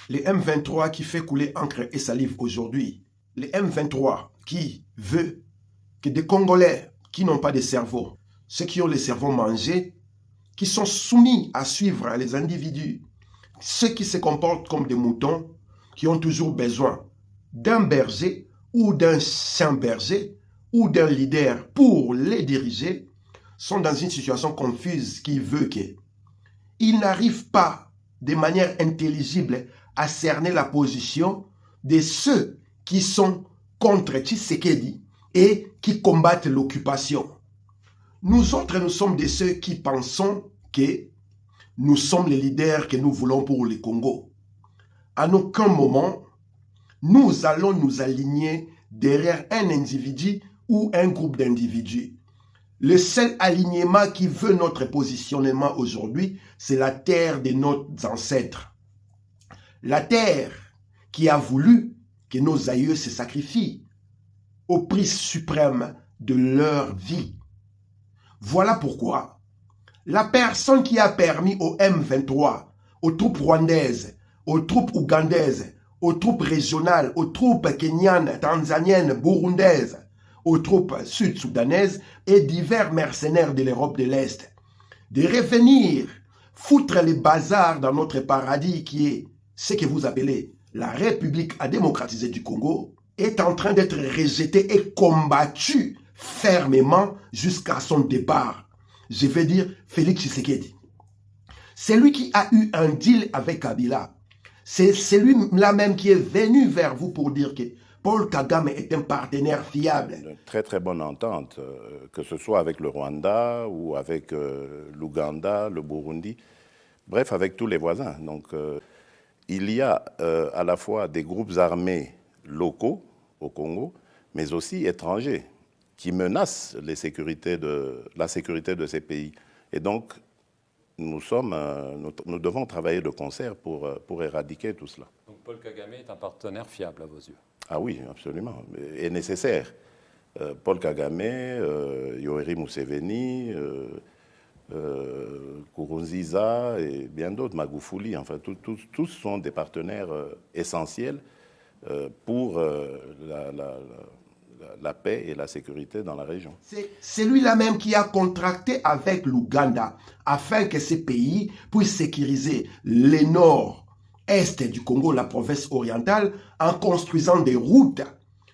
Les M23 qui fait couler encre et salive aujourd'hui. Les M23 qui veut que des Congolais qui n'ont pas de cerveau, ceux qui ont le cerveau mangé, qui sont soumis à suivre les individus, ceux qui se comportent comme des moutons, qui ont toujours besoin d'un berger ou d'un saint berger ou d'un leader pour les diriger, sont dans une situation confuse qui veut qu'ils n'arrivent pas de manière intelligible à cerner la position de ceux qui sont contre Tshisekedi et qui combattent l'occupation. Nous autres, nous sommes de ceux qui pensons que nous sommes les leaders que nous voulons pour le Congo. À aucun moment, nous allons nous aligner derrière un individu ou un groupe d'individus. Le seul alignement qui veut notre positionnement aujourd'hui, c'est la terre de nos ancêtres. La terre qui a voulu que nos aïeux se sacrifient au prix suprême de leur vie. Voilà pourquoi la personne qui a permis au M23, aux troupes rwandaises, aux troupes ougandaises, aux troupes régionales, aux troupes kenyanes, tanzaniennes, burundaises, aux troupes sud-soudanaises et divers mercenaires de l'Europe de l'Est, de revenir foutre les bazars dans notre paradis qui est ce que vous appelez la République à démocratiser du Congo, est en train d'être rejeté et combattu fermement jusqu'à son départ. Je vais dire Félix Tshisekedi. C'est lui qui a eu un deal avec Kabila. C'est lui-là même qui est venu vers vous pour dire que Paul Kagame est un partenaire fiable. Une très très bonne entente, que ce soit avec le Rwanda ou avec l'Ouganda, le Burundi, bref, avec tous les voisins. Donc, il y a à la fois des groupes armés locaux au Congo, mais aussi étrangers, qui menacent la sécurité de ces pays. Et donc, nous devons travailler de concert pour éradiquer tout cela. Donc Paul Kagame est un partenaire fiable à vos yeux? Ah oui, absolument, et nécessaire. Paul Kagame, Yoweri Museveni, Nkurunziza et bien d'autres, Magufuli, enfin tous sont des partenaires essentiels pour la paix et la sécurité dans la région. C'est lui-là même qui a contracté avec l'Ouganda afin que ces pays puissent sécuriser le nord-est du Congo, la province orientale, en construisant des routes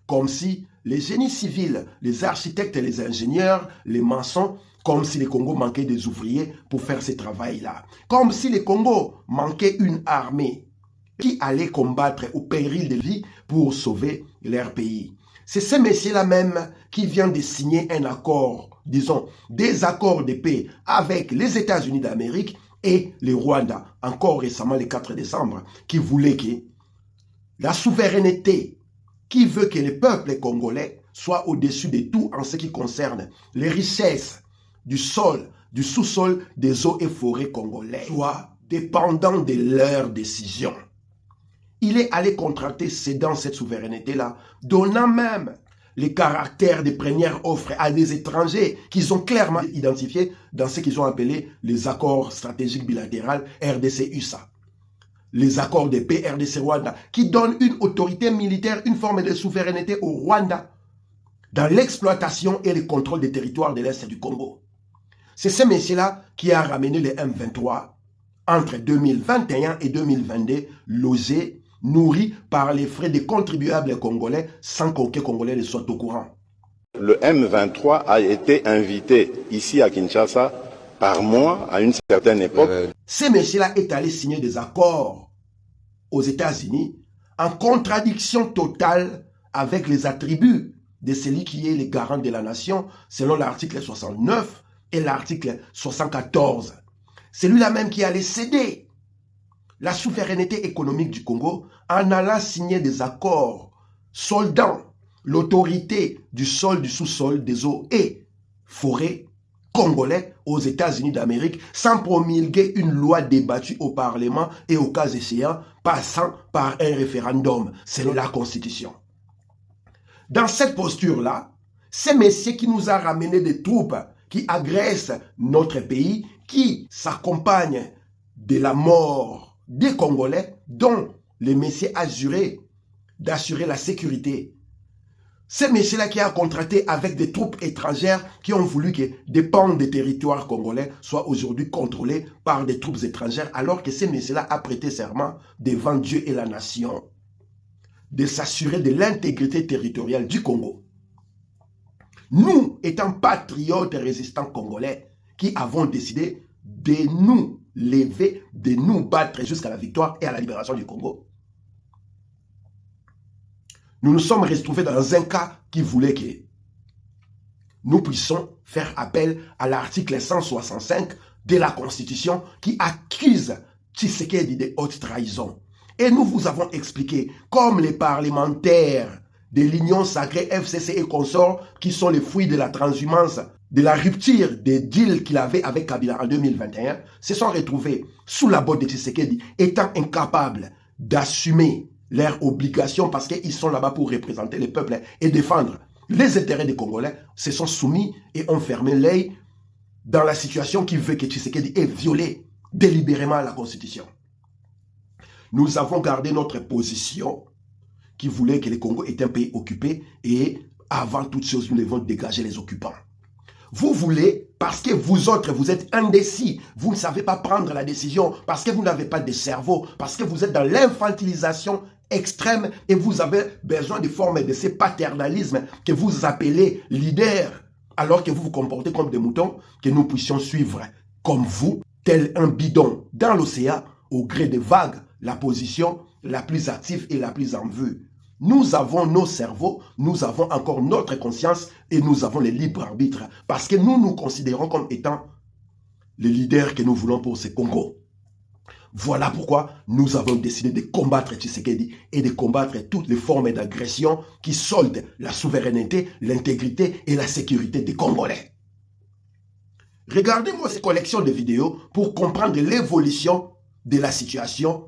comme si les génies civils, les architectes et les ingénieurs, les maçons, comme si le Congo manquait des ouvriers pour faire ce travail-là. Comme si le Congo manquait une armée qui allait combattre au péril de vie pour sauver leur pays. C'est ce messieurs-là même qui vient de signer un accord, disons, des accords de paix avec les États-Unis d'Amérique et le Rwanda, encore récemment le 4 décembre, qui voulait que la souveraineté, qui veut que le peuple congolais soit au-dessus de tout en ce qui concerne les richesses du sol, du sous-sol, des eaux et forêts congolais, soit dépendant de leurs décisions. Il est allé contracter cédant cette souveraineté-là, donnant même les caractères des premières offres à des étrangers qu'ils ont clairement identifiés dans ce qu'ils ont appelé les accords stratégiques bilatéraux RDC-USA. Les accords de paix RDC-Rwanda qui donnent une autorité militaire, une forme de souveraineté au Rwanda dans l'exploitation et le contrôle des territoires de l'Est du Congo. C'est ce monsieur-là qui a ramené les M23 entre 2021 et 2022, logés, nourris par les frais des contribuables congolais sans qu'aucun Congolais ne soit au courant. Le M23 a été invité ici à Kinshasa par moi à une certaine époque. Ce monsieur-là est allé signer des accords aux États-Unis en contradiction totale avec les attributs de celui qui est le garant de la nation selon l'article 69 et l'article 74. C'est lui-là même qui allait céder la souveraineté économique du Congo en allant signer des accords soldant l'autorité du sol, du sous-sol, des eaux et forêts congolais aux États-Unis d'Amérique sans promulguer une loi débattue au Parlement et au cas échéant passant par un référendum selon la Constitution. Dans cette posture-là, c'est monsieur qui nous a ramené des troupes qui agressent notre pays, qui s'accompagnent de la mort des Congolais, dont le Messie a juré d'assurer la sécurité. C'est Messie-là qui a contracté avec des troupes étrangères qui ont voulu que des pans des territoires congolais soient aujourd'hui contrôlés par des troupes étrangères, alors que ces Messie-là a prêté serment devant Dieu et la nation de s'assurer de l'intégrité territoriale du Congo. Nous, étant patriotes et résistants congolais, qui avons décidé de nous lever, de nous battre jusqu'à la victoire et à la libération du Congo. Nous nous sommes retrouvés dans un cas qui voulait que nous puissions faire appel à l'article 165 de la Constitution qui accuse Tshisekedi de haute trahison. Et nous vous avons expliqué, comme les parlementaires de l'Union sacrée FCC et consorts, qui sont les fruits de la transhumance, de la rupture des deals qu'il avait avec Kabila en 2021, se sont retrouvés sous la botte de Tshisekedi, étant incapables d'assumer leurs obligations parce qu'ils sont là-bas pour représenter le peuple et défendre les intérêts des Congolais, se sont soumis et ont fermé l'œil dans la situation qui veut que Tshisekedi ait violé délibérément la Constitution. Nous avons gardé notre position qui voulait que le Congo est un pays occupé et avant toute chose, nous devons dégager les occupants. Vous voulez, parce que vous autres, vous êtes indécis, vous ne savez pas prendre la décision, parce que vous n'avez pas de cerveau, parce que vous êtes dans l'infantilisation extrême et vous avez besoin de formes de ce paternalisme que vous appelez leader, alors que vous vous comportez comme des moutons, que nous puissions suivre comme vous, tel un bidon dans l'océan, au gré des vagues, la position la plus active et la plus en vue. Nous avons nos cerveaux, nous avons encore notre conscience et nous avons le libre arbitre parce que nous nous considérons comme étant les leaders que nous voulons pour ce Congo. Voilà pourquoi nous avons décidé de combattre Tshisekedi et de combattre toutes les formes d'agression qui soldent la souveraineté, l'intégrité et la sécurité des Congolais. Regardez-moi ces collections de vidéos pour comprendre l'évolution de la situation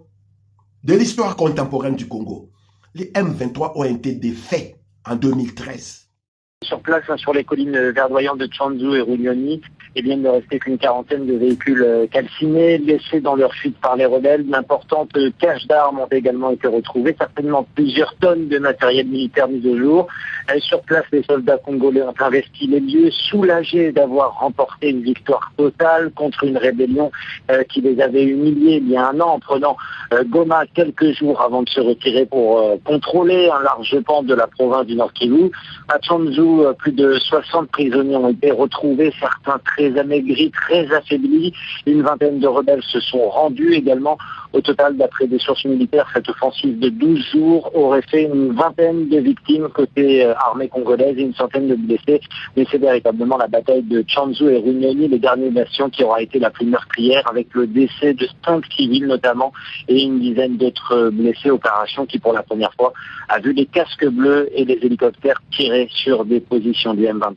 de l'histoire contemporaine du Congo. Les M23 ont été défaits en 2013. Sur place, sur les collines verdoyantes de Tchanzu et Runyoni, il vient de rester qu'une quarantaine de véhicules calcinés, laissés dans leur fuite par les rebelles. D'importantes caches d'armes ont également été retrouvées, certainement plusieurs tonnes de matériel militaire mis au jour. Sur place, les soldats congolais ont investi les lieux, soulagés d'avoir remporté une victoire totale contre une rébellion qui les avait humiliés il y a un an en prenant Goma quelques jours avant de se retirer pour contrôler un large pan de la province du Nord Kivu. À Tchanzu, plus de 60 prisonniers ont été retrouvés, certains très amaigris, très affaiblis. Une vingtaine de rebelles se sont rendus également. Au total, d'après des sources militaires, cette offensive de 12 jours aurait fait une vingtaine de victimes côté armée congolaise et une centaine de blessés. Mais c'est véritablement la bataille de Tchanzu et Runyoni, les dernières nations, qui aura été la plus meurtrière, avec le décès de 5 civils notamment et une dizaine d'autres blessés. Opération qui, pour la première fois, a vu les casques bleus et les hélicoptères tirer sur des positions du M23.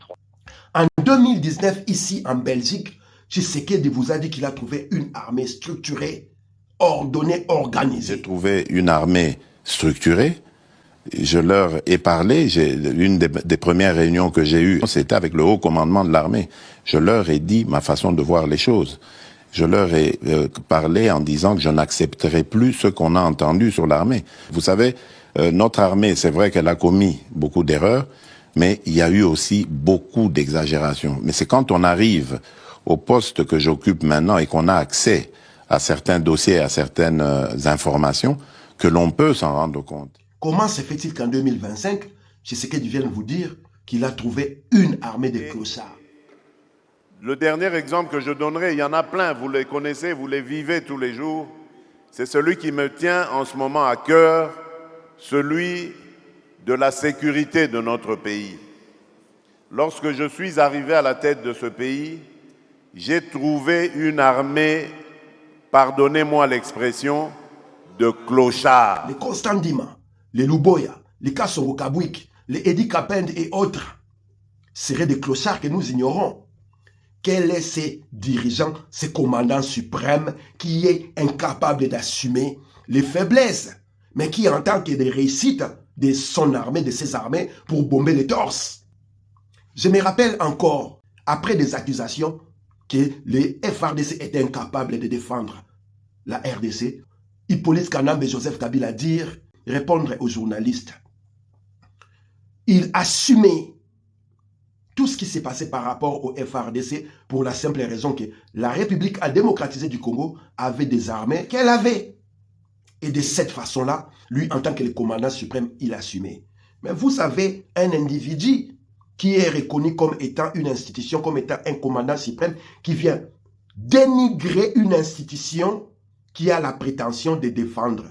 En 2019, ici en Belgique, Tshisekedi vous a dit qu'il a trouvé une armée structurée, ordonnée, organisée. J'ai trouvé une armée structurée. Je leur ai parlé. Une des premières réunions que j'ai eues, c'était avec le haut commandement de l'armée. Je leur ai dit ma façon de voir les choses. Je leur ai parlé en disant que je n'accepterai plus ce qu'on a entendu sur l'armée. Vous savez, notre armée, c'est vrai qu'elle a commis beaucoup d'erreurs, mais il y a eu aussi beaucoup d'exagérations. Mais c'est quand on arrive au poste que j'occupe maintenant et qu'on a accès à certains dossiers, à certaines informations, que l'on peut s'en rendre compte. Comment se fait-il qu'en 2025, Tshisekedi vienne vous dire qu'il a trouvé une armée de clochards? Le dernier exemple que je donnerai, il y en a plein, vous les connaissez, vous les vivez tous les jours, c'est celui qui me tient en ce moment à cœur, celui de la sécurité de notre pays. Lorsque je suis arrivé à la tête de ce pays, j'ai trouvé une armée, pardonnez-moi l'expression, de clochards. Les Constant Ndima, les Luboya, les Kassongo Kabwik, les Edi Kapend et autres seraient des clochards que nous ignorons. Quel est ce dirigeant, ce commandant suprême qui est incapable d'assumer les faiblesses, mais qui entend que des réussites de son armée, de ses armées, pour bomber les torses? Je me rappelle encore, après des accusations, que les FRDC étaient incapables de défendre la RDC, Hippolyte Kanambe et Joseph Kabila dire, répondre aux journalistes. Il assumait tout ce qui s'est passé par rapport au FARDC pour la simple raison que la République démocratisée du Congo avait des armées qu'elle avait. Et de cette façon-là, lui, en tant que le commandant suprême, il assumait. Mais vous savez, un individu qui est reconnu comme étant une institution, comme étant un commandant suprême, qui vient dénigrer une institution qui a la prétention de défendre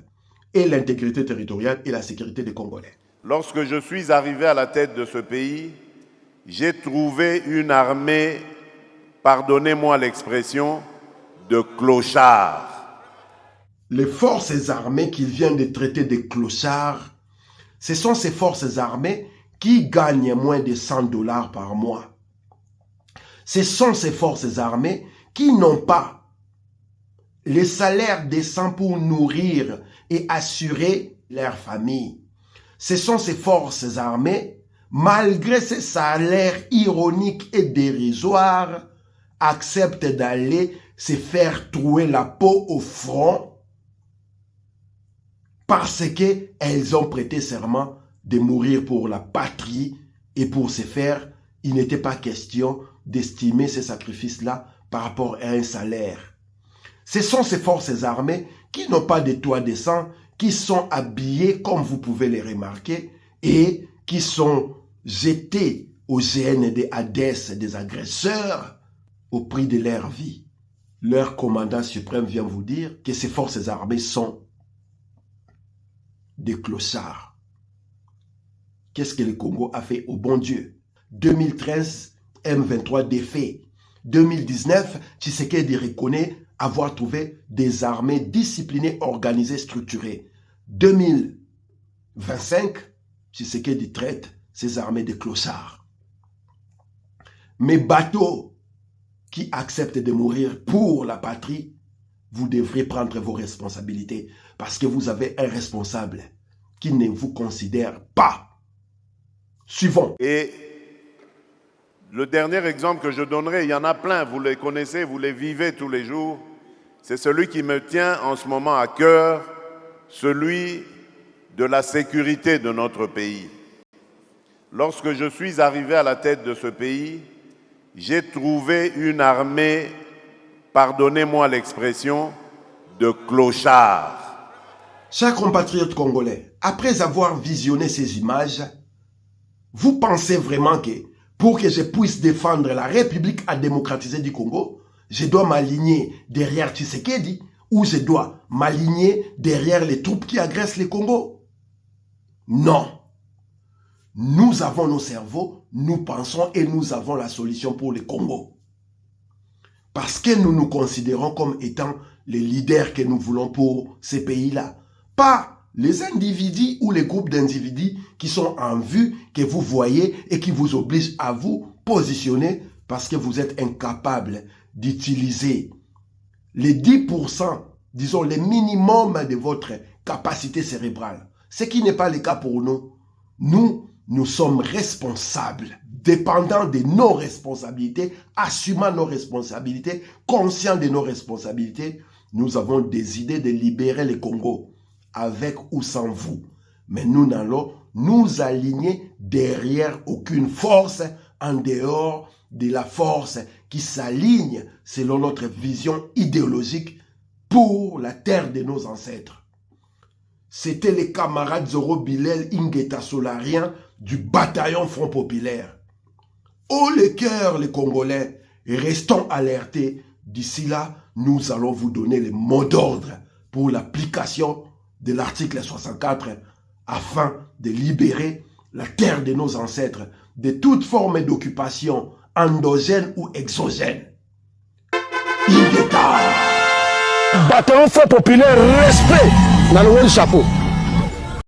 et l'intégrité territoriale et la sécurité des Congolais. Lorsque je suis arrivé à la tête de ce pays, j'ai trouvé une armée, pardonnez-moi l'expression, de clochards. Les forces armées qu'il vient de traiter de clochards, ce sont ces forces armées qui gagnent moins de 100 $ par mois. Ce sont ces forces armées qui n'ont pas les salaires décents pour nourrir et assurer leur famille. Ce sont ces forces armées, malgré ces salaires ironiques et dérisoires, acceptent d'aller se faire trouer la peau au front parce qu'elles ont prêté serment de mourir pour la patrie et pour ce faire, il n'était pas question d'estimer ces sacrifices-là par rapport à un salaire. Ce sont ces forces armées qui n'ont pas de toit décent, qui sont habillées comme vous pouvez les remarquer et qui sont jetées aux GN des Hadès des agresseurs au prix de leur vie. Leur commandant suprême vient vous dire que ces forces armées sont des clochards. Qu'est-ce que le Congo a fait au bon Dieu? 2013, M23 défait. 2019, Tshisekedi reconnaît avoir trouvé des armées disciplinées, organisées, structurées. 2025, Tshisekedi traite ces armées de clochards. Mes bateaux qui acceptent de mourir pour la patrie, vous devrez prendre vos responsabilités parce que vous avez un responsable qui ne vous considère pas. Suivons. Et le dernier exemple que je donnerai, il y en a plein, vous les connaissez, vous les vivez tous les jours, c'est celui qui me tient en ce moment à cœur, celui de la sécurité de notre pays. Lorsque je suis arrivé à la tête de ce pays, j'ai trouvé une armée, pardonnez-moi l'expression, de clochards. Chers compatriotes congolais, après avoir visionné ces images, vous pensez vraiment que pour que je puisse défendre la République démocratisée du Congo, je dois m'aligner derrière Tshisekedi ou je dois m'aligner derrière les troupes qui agressent le Congo? Non. Nous avons nos cerveaux, nous pensons et nous avons la solution pour le Congo. Parce que nous nous considérons comme étant les leaders que nous voulons pour ces pays-là. Pas les individus ou les groupes d'individus qui sont en vue, que vous voyez et qui vous obligent à vous positionner parce que vous êtes incapable d'utiliser les 10%, disons les minimums de votre capacité cérébrale. Ce qui n'est pas le cas pour nous. Nous sommes responsables, dépendants de nos responsabilités, assumant nos responsabilités, conscients de nos responsabilités. Nous avons décidé de libérer le Congo, avec ou sans vous. Mais nous n'allons nous aligner derrière aucune force en dehors de la force qui s'aligne selon notre vision idéologique pour la terre de nos ancêtres. C'était les camarades Zoro Bilel Ingeta Solarien du bataillon Front Populaire. Haut le cœur, les Congolais, restons alertés. D'ici là, nous allons vous donner les mots d'ordre pour l'application de l'article 64 afin de libérer la terre de nos ancêtres de toute forme d'occupation endogène ou exogène. Ingeta! Bataillon Front Populaire, respect dans le chapeau.